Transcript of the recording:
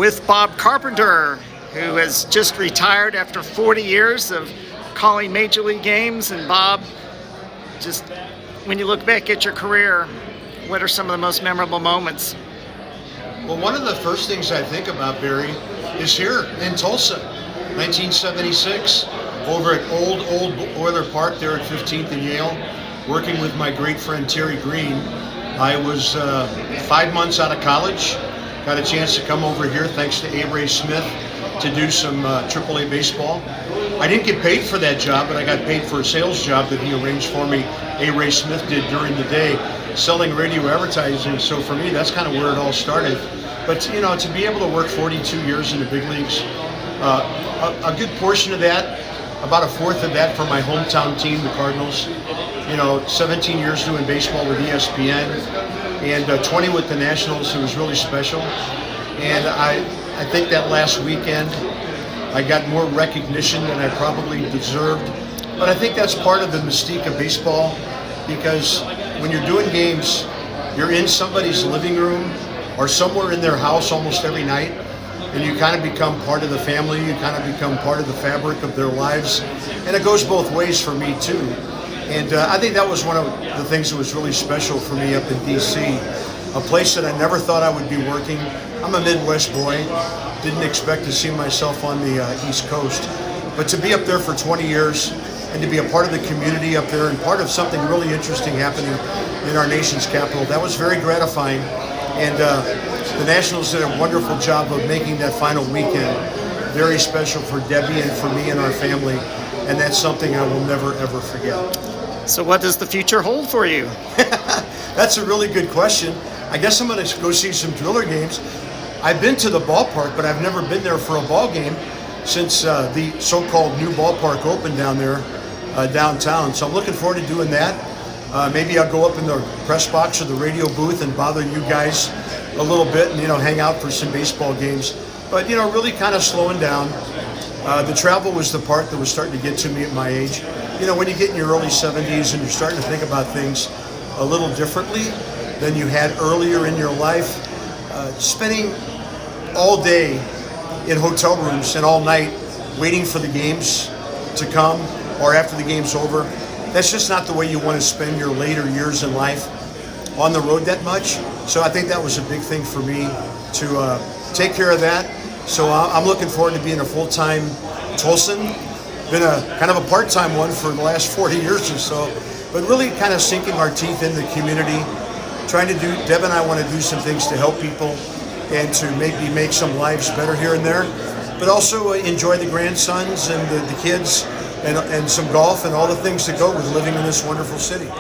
with Bob Carpenter, who has just retired after 40 years of calling Major League games. And Bob, just when you look back at your career, what are some of the most memorable moments? Well, one of the first things I think about, Barry, is here in Tulsa, 1976, over at Old Oiler Park there at 15th and Yale, working with my great friend Terry Green. I was 5 months out of college, got a chance to come over here thanks to A. Ray Smith to do some AAA baseball. I didn't get paid for that job, but I got paid for a sales job that he arranged for me. A. Ray Smith did during the day, selling radio advertising. So for me, that's kind of where it all started. But you know, to be able to work 42 years in the big leagues, a good portion of that, about a fourth of that for my hometown team, the Cardinals. You know, 17 years doing baseball with ESPN, and 20 with the Nationals. It was really special. And I think that last weekend, I got more recognition than I probably deserved. But I think that's part of the mystique of baseball, because when you're doing games, you're in somebody's living room or somewhere in their house almost every night, and you kind of become part of the family, you kind of become part of the fabric of their lives. And it goes both ways for me too. And I think that was one of the things that was really special for me up in DC, a place that I never thought I would be working. I'm a Midwest boy, didn't expect to see myself on the East Coast. But to be up there for 20 years and to be a part of the community up there and part of something really interesting happening in our nation's capital, that was very gratifying. And the Nationals did a wonderful job of making that final weekend very special for Debbie and for me and our family. And that's something I will never, ever forget. So what does the future hold for you? That's a really good question. I guess I'm going to go see some Driller games. I've been to the ballpark, but I've never been there for a ball game since the so-called new ballpark opened down there, downtown. So I'm looking forward to doing that. Maybe I'll go up in the press box or the radio booth and bother you guys a little bit and, you know, hang out for some baseball games. But, you know, really kind of slowing down. The travel was the part that was starting to get to me at my age. You know, when you get in your early 70s and you're starting to think about things a little differently than you had earlier in your life, spending all day in hotel rooms and all night waiting for the games to come or after the game's over, that's just not the way you want to spend your later years in life on the road that much. So I think that was a big thing for me to take care of that. So I'm looking forward to being a full-time Tulsan. Been a kind of a part-time one for the last 40 years or so, but really kind of sinking our teeth in the community, trying to do, Deb and I want to do some things to help people and to maybe make some lives better here and there, but also enjoy the grandsons and the kids and some golf and all the things that go with living in this wonderful city.